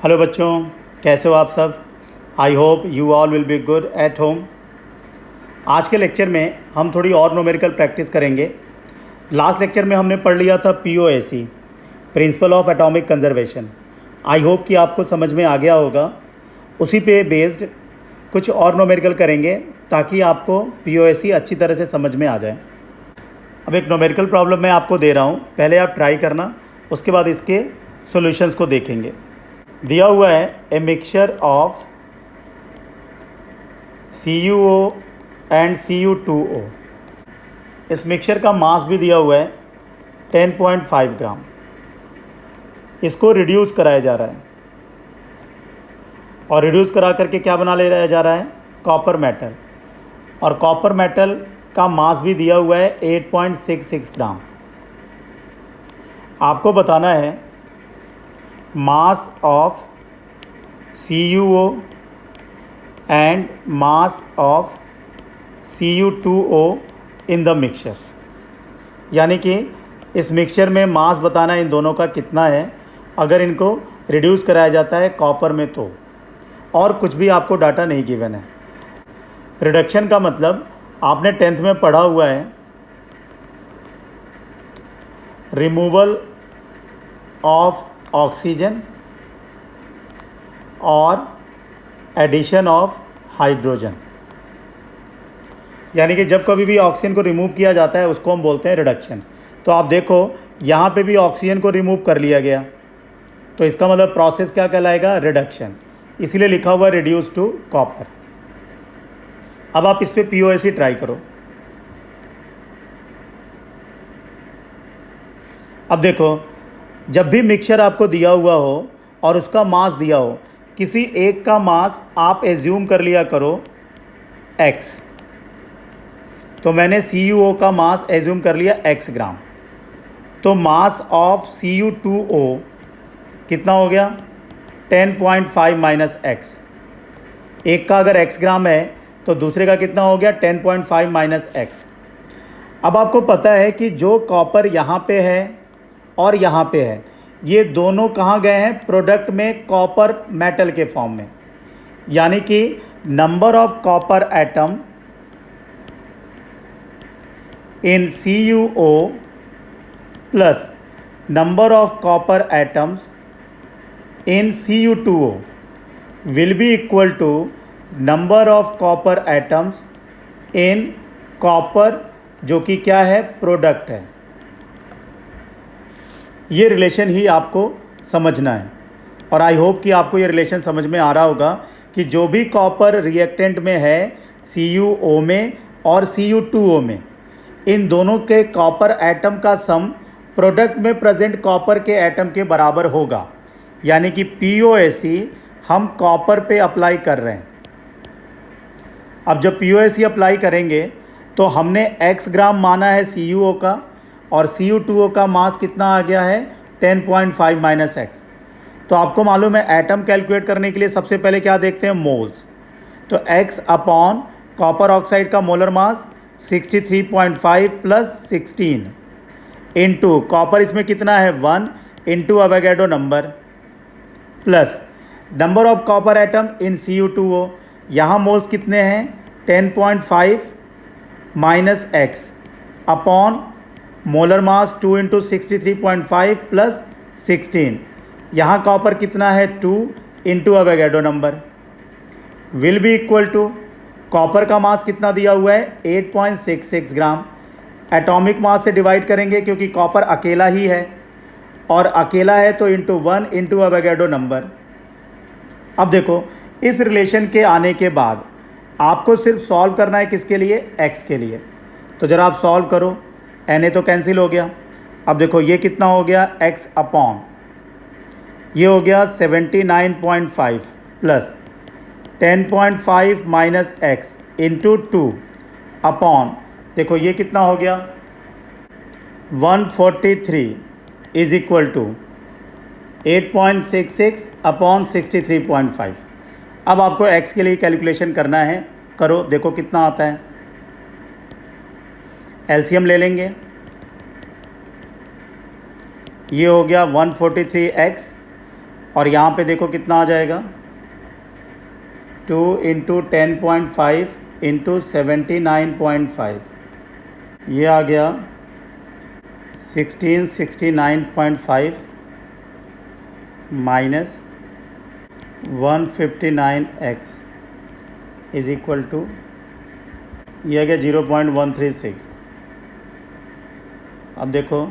Hello बच्चों, कैसे हो आप सब। I hope you all will be good at home. आज के लेक्चर में हम थोड़ी और न्यूमेरिकल प्रैक्टिस करेंगे। लास्ट लेक्चर में हमने पढ़ लिया था POAC, principle of atomic conservation. I hope कि आपको समझ में आ गया होगा। उसी पे बेस्ड कुछ और न्यूमेरिकल करेंगे ताकि आपको POAC अच्छी तरह से समझ में आ जाए। अब एक न्यूमेरिकल प्रॉब्लम मैं आपको दे रहा हूँ, पहले आप ट्राई करना, उसके बाद इसके सॉल्यूशंस को देखेंगे। दिया हुआ है a mixture of CuO and Cu2O। इस मिक्सचर का मास भी दिया हुआ है 10.5 ग्राम। इसको रिड्यूस कराया जा रहा है और रिड्यूस करा करके क्या बना ले जा रहा है, कॉपर मेटल। और कॉपर मेटल का मास भी दिया हुआ है 8.66 ग्राम। आपको बताना है mass of CuO and mass of Cu2O in the mixture, यानी कि इस मिक्सचर में मास बताना इन दोनों का कितना है अगर इनको रिड्यूस कराया जाता है कॉपर में तो। और कुछ भी आपको डाटा नहीं गिवन है। रिडक्शन का मतलब आपने 10th में पढ़ा हुआ है, रिमूवल ऑफ ऑक्सीजन और एडिशन ऑफ हाइड्रोजन। यानी कि जब कभी भी ऑक्सीजन को रिमूव किया जाता है उसको हम बोलते हैं रिडक्शन। तो आप देखो यहाँ पे भी ऑक्सीजन को रिमूव कर लिया गया, तो इसका मतलब प्रोसेस क्या कहलाएगा, रिडक्शन। इसीलिए लिखा हुआ है रिड्यूस टू कॉपर। अब आप इस पर POAC ट्राई करो। अब देखो, जब भी मिक्सचर आपको दिया हुआ हो और उसका मास दिया हो, किसी एक का मास आप एज्यूम कर लिया करो x। तो मैंने CuO का मास एज्यूम कर लिया x ग्राम। तो मास ऑफ Cu2O कितना हो गया, 10.5 माइनस x। एक का अगर x ग्राम है तो दूसरे का कितना हो गया, 10.5 माइनस x। अब आपको पता है कि जो कॉपर यहाँ पे है और यहाँ पे है, ये दोनों कहाँ गए हैं, प्रोडक्ट में कॉपर मेटल के फॉर्म में। यानी कि number of copper atom in CuO plus number of copper atoms in Cu2O will be equal to number of copper atoms in copper, जो कि क्या है, प्रोडक्ट है। ये रिलेशन ही आपको समझना है। और आई होप कि आपको ये रिलेशन समझ में आ रहा होगा कि जो भी कॉपर रिएक्टेंट में है CuO में और Cu2O में, इन दोनों के कॉपर एटम का सम प्रोडक्ट में प्रेजेंट कॉपर के एटम के बराबर होगा। यानी कि POAC हम कॉपर पे अप्लाई कर रहे हैं। अब जब POAC अप्लाई करेंगे तो हमने x ग्राम माना है CuO का, और Cu2O का मास कितना आ गया है, 10.5 माइनस x। तो आपको मालूम है एटम कैलकुलेट करने के लिए सबसे पहले क्या देखते हैं, मोल्स। तो x अपॉन कॉपर ऑक्साइड का molar mass 63.5 plus 16 into copper इसमें कितना है 1 into Avogadro number plus number of copper atom in Cu2O। यहाँ मोल्स कितने हैं, 10.5 minus x upon molar mass 2 into 63.5 plus 16। यहाँ कॉपर कितना है 2 into Avogadro number will be equal to, copper का मास कितना दिया हुआ है 8.66 ग्राम। एटॉमिक मास से डिवाइड करेंगे क्योंकि कॉपर अकेला ही है, और अकेला है तो इंटू 1 इंटू अवोगाड्रो नंबर। अब देखो, इस रिलेशन के आने के बाद आपको सिर्फ सॉल्व करना है किसके लिए, x के लिए। तो ज़रा आप सॉल्व करो, Na तो कैंसिल हो गया। अब देखो ये कितना हो गया, x अपॉन ये हो गया 79.5 plus 10.5 minus x into 2 upon, देखो ये कितना हो गया 143 इज इक्वल टू 8.66 अपॉन 63.5। अब आपको x के लिए कैलकुलेशन करना है, करो, देखो कितना आता है। एलसीएम ले लेंगे, ये हो गया 143x और यहाँ पे देखो कितना आ जाएगा, 2 इंटू 10.5 इंटू 79.5, ये आ गया 1669.5 minus 159x is equal to, ये आ गया 0.136। अब देखो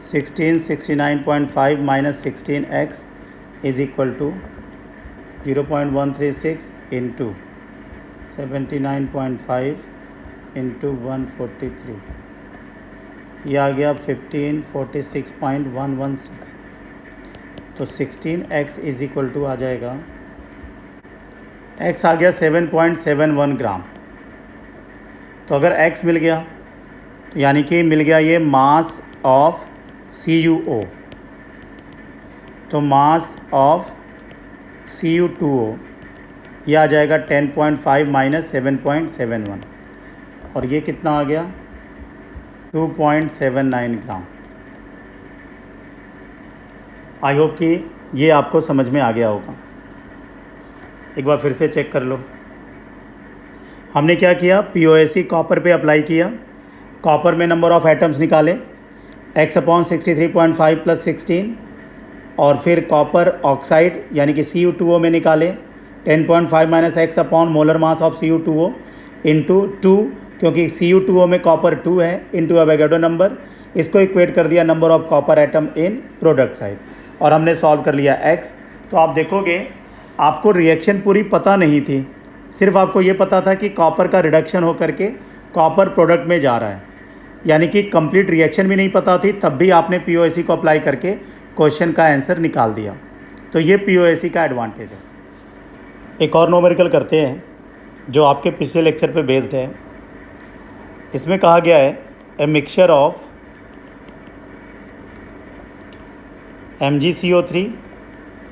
1669.5 minus 16x is equal to 0.136 into 79.5 into 143, यह आ गया 1546.116। तो 16x इज इक्वल टू आ जाएगा, x आ गया 7.71 ग्राम। तो अगर x मिल गया तो यानी कि मिल गया ये मास ऑफ CuO, तो मास ऑफ Cu2O ये आ जाएगा 10.5 माइनस 7.71, और ये कितना आ गया 2.79 ग्राम। आई होप कि ये आपको समझ में आ गया होगा। एक बार फिर से चेक कर लो। हमने क्या किया, POSE कॉपर पे अप्लाई किया, कॉपर में नंबर ऑफ़ एटम्स निकाले x/63.5 प्लस 16, और फिर कॉपर ऑक्साइड यानी कि Cu2O में निकाले 10.5 minus x upon molar mass of Cu2O into 2, क्योंकि Cu2O में कॉपर 2 है, इंटू एवोगाड्रो नंबर, इसको इक्वेट कर दिया number of copper atom in product side, और हमने सॉल्व कर लिया x। तो आप देखोगे आपको रिएक्शन पूरी पता नहीं थी, सिर्फ आपको ये पता था कि कॉपर का रिडक्शन होकर के कॉपर प्रोडक्ट में जा रहा है, यानी कि कंप्लीट रिएक्शन भी नहीं पता थी, तब भी आपने POSE को अप्लाई करके क्वेश्चन का आंसर निकाल दिया। तो ये POSE का एडवांटेज है। एक और न्यूमेरिकल करते हैं जो आपके पिछले लेक्चर पे बेस्ड है। इसमें कहा गया है a mixture of MgCO3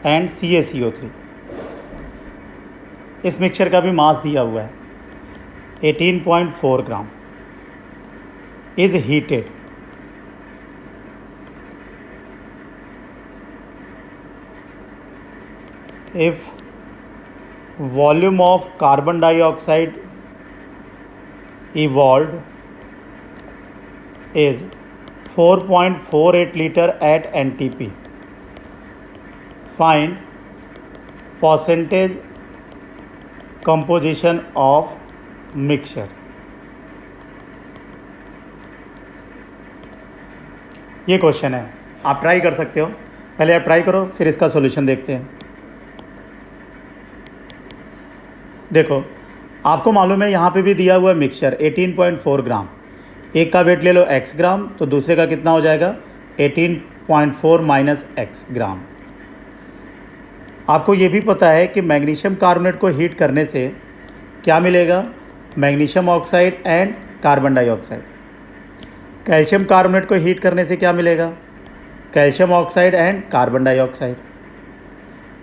and CaCO3। इस मिक्सचर का भी मास दिया हुआ है 18.4 gram, is heated if volume of carbon dioxide evolved is 4.48 liter at NTP. Find percentage composition of mixture. ये क्वेश्चन है, आप ट्राई कर सकते हो। पहले आप ट्राई करो, फिर इसका सॉल्यूशन देखते हैं। देखो आपको मालूम है यहाँ पे भी दिया हुआ है मिक्सचर 18.4 ग्राम, एक का वेट ले लो x ग्राम, तो दूसरे का कितना हो जाएगा 18.4 माइनस x ग्राम। आपको ये भी पता है कि मैग्नीशियम कार्बोनेट को हीट करने से क्या मिलेगा, magnesium oxide and carbon dioxide. Calcium carbonate को हीट करने से क्या मिलेगा, calcium oxide and carbon dioxide.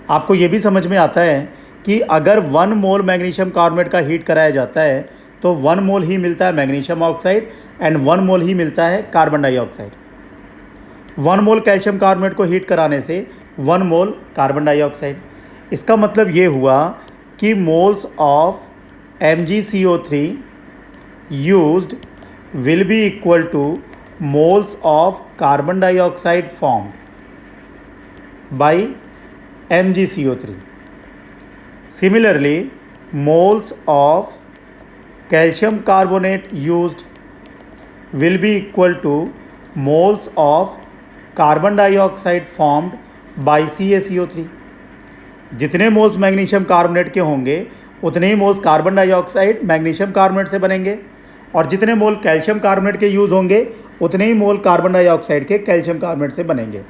आपको ये भी समझ में आता है कि अगर 1 मोल मैग्नीशियम कार्बोनेट का हीट कराया जाता है तो 1 मोल ही मिलता है मैग्नीशियम ऑक्साइड एंड 1 मोल ही मिलता है कार्बन डाइऑक्साइड। 1 मोल कैल्शियम कार्बोनेट को हीट कराने से 1 मोल कार्बन डाइऑक्साइड। इसका मतलब ये हुआ कि moles of MgCO3 used will be equal to moles of carbon dioxide formed by MgCO3. Similarly, moles of calcium carbonate used will be equal to moles of carbon dioxide formed by CaCO3. जितने moles magnesium carbonate के होंगे उतने ही moles carbon dioxide magnesium carbonate से बनेंगे, और जितने mole calcium carbonate के यूज़ होंगे उतने ही मोल कार्बन डाइऑक्साइड के कैल्शियम कार्बोनेट से बनेंगे।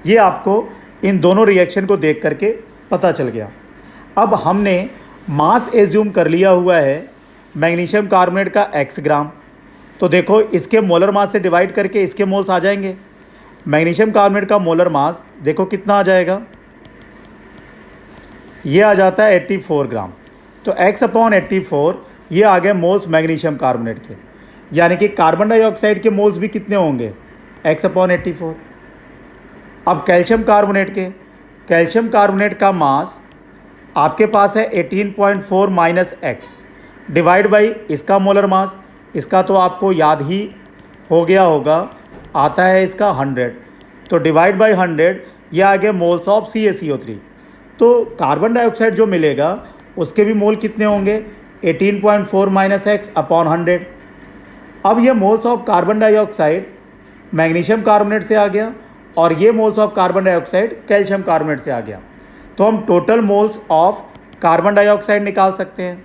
ये आपको इन दोनों रिएक्शन को देख करके पता चल गया। अब हमने मास एज्यूम कर लिया हुआ है मैग्नीशियम कार्बोनेट का x ग्राम, तो देखो इसके मोलर मास से डिवाइड करके इसके मोल्स आ जाएंगे। मैग्नीशियम कार्बोनेट का मोलर मास देखो कितना आ जाएगा, ये आ जाता है 84 ग्राम। तो x/84 ये आ गए मोल्स मैग्नीशियम कार्बोनेट के, यानी कि कार्बन डाइऑक्साइड के मोल्स भी कितने होंगे x/84। अब कैल्शियम कार्बोनेट के कैल्शियम कार्बोनेट का मास आपके पास है 18.4 माइनस एक्स डिवाइड बाई इसका मोलर मास, इसका तो आपको याद ही हो गया होगा, आता है इसका 100, तो डिवाइड बाई 100, ये आ गया मोल्स ऑफ CaCO3। तो कार्बन डाइऑक्साइड जो मिलेगा उसके भी मोल कितने होंगे, 18.4 माइनस एक्स अपॉन 100। अब ये moles of carbon dioxide magnesium carbonate से आ गया और ये moles of carbon dioxide calcium carbonate से आ गया, तो हम total moles of carbon dioxide निकाल सकते हैं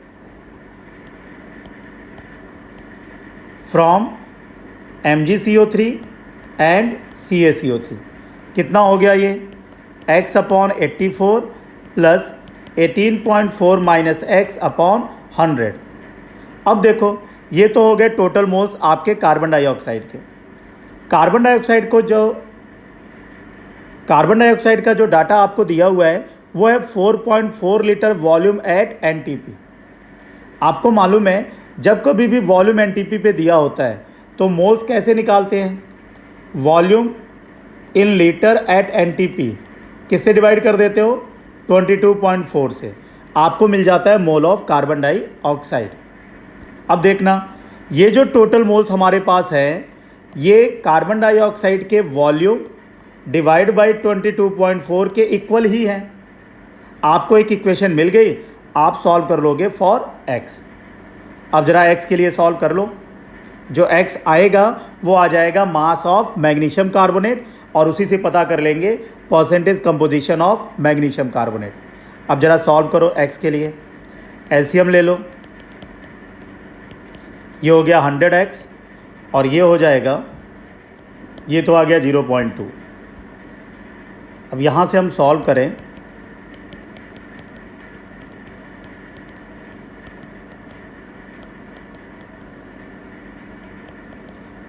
फ्रॉम MgCO3 एंड CaCO3। कितना हो गया ये, x upon 84 plus 18.4 minus x upon 100। अब देखो ये तो हो गए टोटल मोल्स आपके कार्बन डाइऑक्साइड के। कार्बन डाइऑक्साइड का जो डाटा आपको दिया हुआ है वो है 4.4 लीटर वॉल्यूम एट NTP। आपको मालूम है जब कभी भी वॉल्यूम NTP पे दिया होता है तो मोल्स कैसे निकालते हैं, volume in litre at NTP किससे डिवाइड कर देते हो, 22.4 से, आपको मिल जाता है मोल ऑफ कार्बन डाइऑक्साइड। अब देखना ये जो टोटल मोल्स हमारे पास है ये कार्बन डाइऑक्साइड के वॉल्यूम डिवाइड बाई 22.4 के इक्वल ही हैं। आपको एक इक्वेशन मिल गई, आप सॉल्व कर लोगे फॉर x। अब जरा x के लिए सॉल्व कर लो, जो x आएगा वो आ जाएगा मास ऑफ मैग्नीशियम कार्बोनेट और उसी से पता कर लेंगे percentage composition of magnesium carbonate. अब जरा सॉल्व करो x के लिए, एलसीएम ले लो, ये हो गया 100x और ये हो जाएगा, ये तो आ गया 0.2। अब यहाँ से हम सॉल्व करें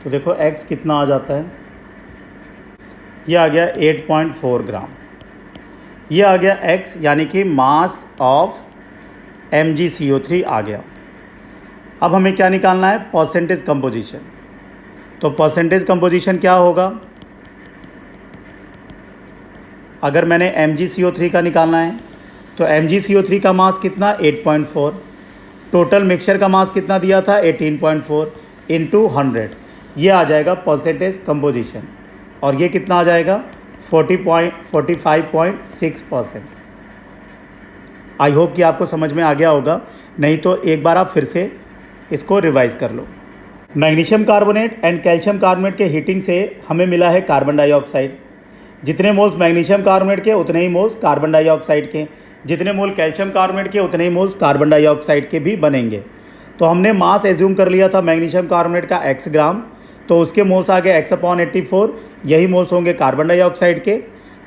तो देखो x कितना आ जाता है, ये आ गया 8.4 ग्राम। ये आ गया x यानी कि मास ऑफ MgCO3 आ गया। अब हमें क्या निकालना है, परसेंटेज कंपोजिशन। तो परसेंटेज कंपोजिशन क्या होगा, अगर मैंने MgCO3 का निकालना है तो MgCO3 का मास कितना 8.4, टोटल मिक्सचर का मास कितना दिया था 18.4 इंटू 100, ये आ जाएगा परसेंटेज कंपोजिशन और ये कितना आ जाएगा 45.6%। आई होप कि आपको समझ में आ गया होगा, नहीं तो एक बार आप फिर से इसको रिवाइज कर लो। Magnesium carbonate and calcium carbonate के हीटिंग से हमें मिला है कार्बन डाइऑक्साइड। जितने मोल्स मैग्नीशियम कार्बोनेट के उतने ही मोल्स कार्बन डाइऑक्साइड के, जितने मोल कैल्शियम कार्बोनेट के उतने ही मोल्स कार्बन डाइऑक्साइड के भी बनेंगे। तो हमने मास एज्यूम कर लिया था मैग्नीशियम कार्बोनेट का x ग्राम, तो उसके मोल्स आ गए x अपॉन 84, यही मोल्स होंगे कार्बन डाइऑक्साइड के।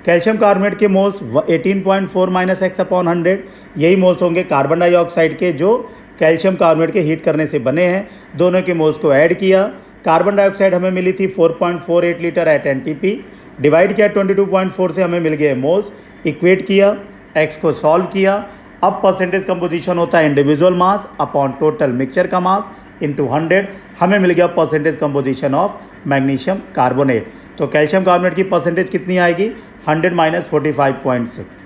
कैल्शियम कार्बोनेट के मोल्स 18.4 माइनस एक्स अपॉन 100, यही मोल्स होंगे कार्बन डाइऑक्साइड के जो कैल्शियम कार्बोनेट के हीट करने से बने हैं। दोनों के मोल्स को ऐड किया, कार्बन डाइऑक्साइड हमें मिली थी 4.48 लीटर एट NTP, डिवाइड किया 22.4 से हमें मिल गए मोल्स, इक्वेट किया, x को सॉल्व किया। अब परसेंटेज कंपोजिशन होता है individual mass upon total mixture का मास इंटू 100, हमें मिल गया percentage composition of magnesium carbonate. तो कैल्शियम कार्बोनेट की परसेंटेज कितनी आएगी 100 माइनस 45.6।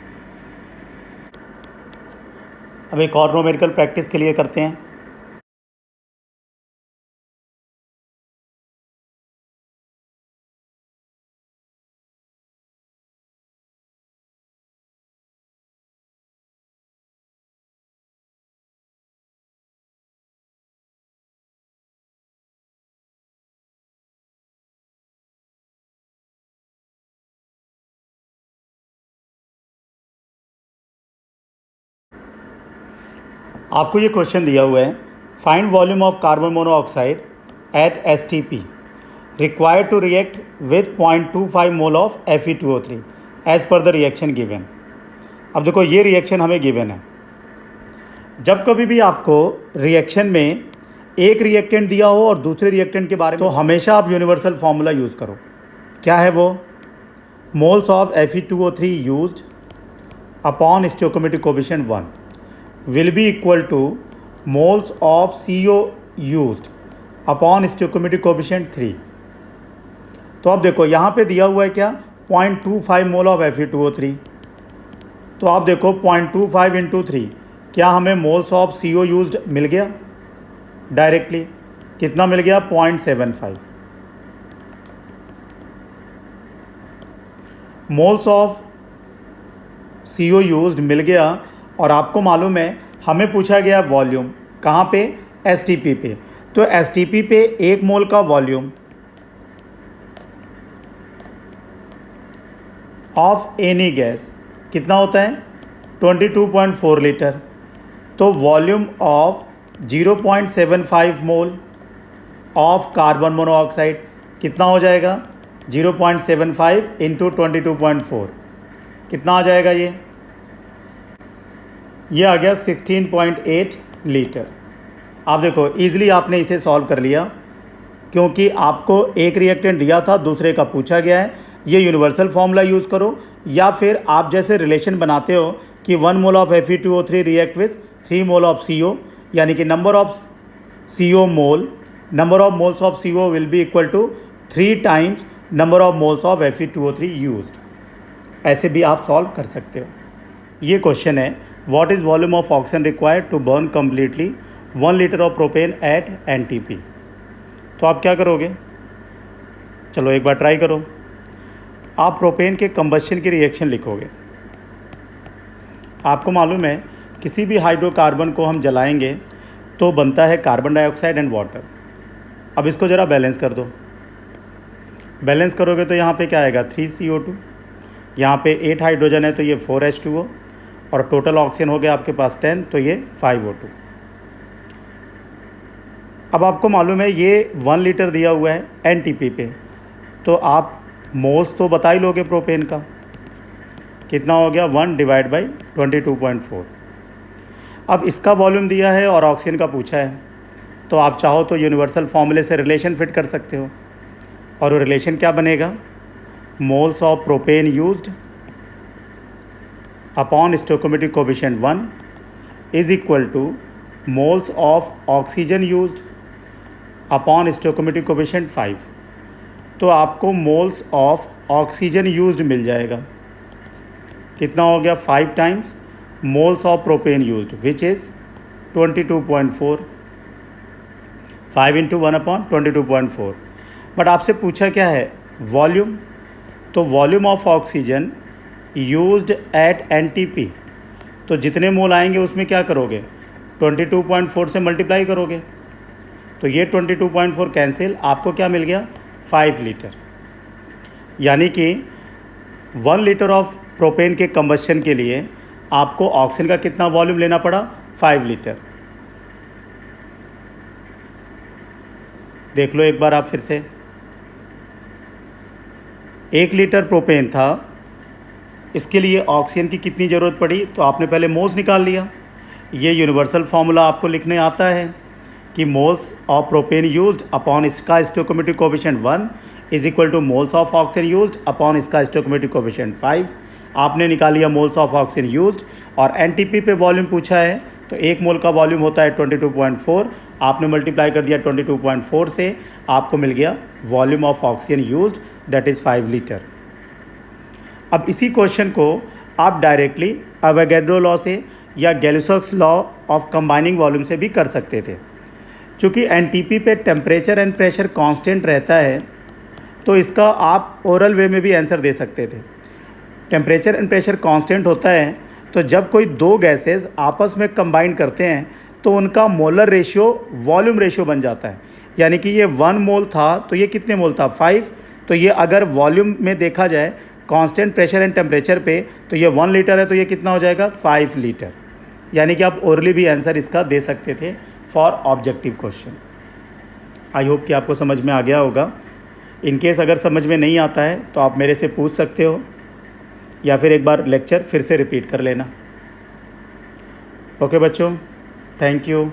अब एक और न्यूमेरिकल प्रैक्टिस के लिए करते हैं। आपको ये क्वेश्चन दिया हुआ है, find volume of carbon monoxide at STP required to react with 0.25 mole of Fe2O3 as per the reaction given. अब देखो ये रिएक्शन हमें गिवन है। जब कभी भी आपको रिएक्शन में एक रिएक्टेंट दिया हो और दूसरे रिएक्टेंट के बारे में, तो हमेशा आप यूनिवर्सल फार्मूला यूज़ करो। क्या है वो, moles of Fe2O3 used upon stoichiometric coefficient 1 will be equal to moles of CO used upon stoichiometric coefficient 3। तो अब देखो यहाँ पे दिया हुआ है क्या 0.25 मोल ऑफ Fe2O3 तो आप देखो 0.25 इंटू 3, क्या हमें मोल्स ऑफ CO यूज्ड मिल गया डायरेक्टली? कितना मिल गया? 0.75 मोल्स ऑफ CO यूज्ड मिल गया। और आपको मालूम है हमें पूछा गया वॉल्यूम कहाँ पे? STP पे। तो STP पे 1 मोल का वॉल्यूम ऑफ एनी गैस कितना होता है? 22.4 लीटर। तो volume of 0.75 mole of carbon monoxide कितना हो जाएगा? 0.75 इंटू 22.4 कितना आ जाएगा? ये आ गया 16.8 लीटर। आप देखो इजीली आपने इसे सॉल्व कर लिया, क्योंकि आपको एक रिएक्टेंट दिया था, दूसरे का पूछा गया है। ये यूनिवर्सल फॉर्मूला यूज़ करो, या फिर आप जैसे रिलेशन बनाते हो कि 1 mole of Fe2O3 react with 3 mole of CO, यानी कि number of moles of CO will be equal to 3 times number of moles of Fe2O3 used. ऐसे भी आप सॉल्व कर सकते हो। ये क्वेश्चन है, what is volume of oxygen required to burn completely 1 litre of propane at NTP। तो आप क्या करोगे? चलो एक बार ट्राई करो। आप प्रोपेन के कंबस्शन की रिएक्शन लिखोगे। आपको मालूम है किसी भी हाइड्रोकार्बन को हम जलाएंगे तो बनता है कार्बन डाइऑक्साइड एंड वाटर। अब इसको ज़रा बैलेंस कर दो। बैलेंस करोगे तो यहाँ पे क्या आएगा? 3CO2, यहाँ पे 8 हाइड्रोजन है तो ये 4H2O, और टोटल ऑक्सीजन हो गया आपके पास 10, तो ये 5O2। अब आपको मालूम है ये 1 लीटर दिया हुआ है NTP पे, तो आप मोल्स तो बता ही लोगे प्रोपेन का कितना हो गया? 1 डिवाइड बाई 22.4। अब इसका वॉल्यूम दिया है और ऑक्सीजन का पूछा है, तो आप चाहो तो यूनिवर्सल फॉर्मूले से रिलेशन फिट कर सकते हो। और वो रिलेशन क्या बनेगा? Moles of propane used upon stoichiometric coefficient 1 is equal to moles of oxygen used upon stoichiometric coefficient 5। तो आपको मोल्स ऑफ ऑक्सीजन यूज्ड मिल जाएगा। कितना हो गया? 5 times moles of propane used which is 22.4। 5 into 1 upon 22.4। But आपसे पूछा क्या है? वॉल्यूम। तो volume of oxygen used eight NTP, तो जितने मोल आएंगे उसमें क्या करोगे? 22.4 से मल्टीप्लाई करोगे, तो ये 22.4 कैंसिल, आपको क्या मिल गया? 5 लीटर। यानी कि 1 लीटर ऑफ प्रोपेन के कंबस्शन के लिए आपको ऑक्सीजन का कितना वॉल्यूम लेना पड़ा? 5 लीटर। देख लो एक बार आप फिर से। 1 लीटर प्रोपेन था, इसके लिए ऑक्सीजन की कितनी ज़रूरत पड़ी? तो आपने पहले मोल्स निकाल लिया। ये यूनिवर्सल फार्मूला आपको लिखने आता है कि moles of propane used upon इसका stoichiometric coefficient 1 is equal to moles of oxygen used upon इसका स्टोइकोमेट्रिक कोएफिशिएंट 5। आपने निकाल लिया मोल्स ऑफ ऑक्सीजन यूज्ड, और NTP पे वॉल्यूम पूछा है, तो 1 मोल का वॉल्यूम होता है 22.4। आपने मल्टीप्लाई कर दिया 22.4 से, आपको मिल गया volume of oxygen used, that is 5 litre. अब इसी क्वेश्चन को आप डायरेक्टली अवोगाड्रो लॉ से या गैलिसॉक्स लॉ ऑफ कंबाइनिंग वॉल्यूम से भी कर सकते थे। चूँकि NTP पे टेम्परेचर एंड प्रेशर कांस्टेंट रहता है, तो इसका आप ओरल वे में भी आंसर दे सकते थे। टेम्परेचर एंड प्रेशर कांस्टेंट होता है, तो जब कोई 2 गैसेस आपस में कंबाइन करते हैं तो उनका मोलर रेशियो वॉल्यूम रेशियो बन जाता है। यानी कि ये 1 मोल था तो ये कितने मोल था? 5। तो ये अगर वॉल्यूम में देखा जाए कांस्टेंट प्रेशर एंड टेम्परेचर पे, तो ये 1 लीटर है, तो ये कितना हो जाएगा? 5 लीटर। यानी कि आप ओरली भी आंसर इसका दे सकते थे for objective question. I hope कि आपको समझ में आ गया होगा। इन केस अगर समझ में नहीं आता है तो आप मेरे से पूछ सकते हो, या फिर एक बार लेक्चर फिर से रिपीट कर लेना। ओके बच्चों, थैंक यू।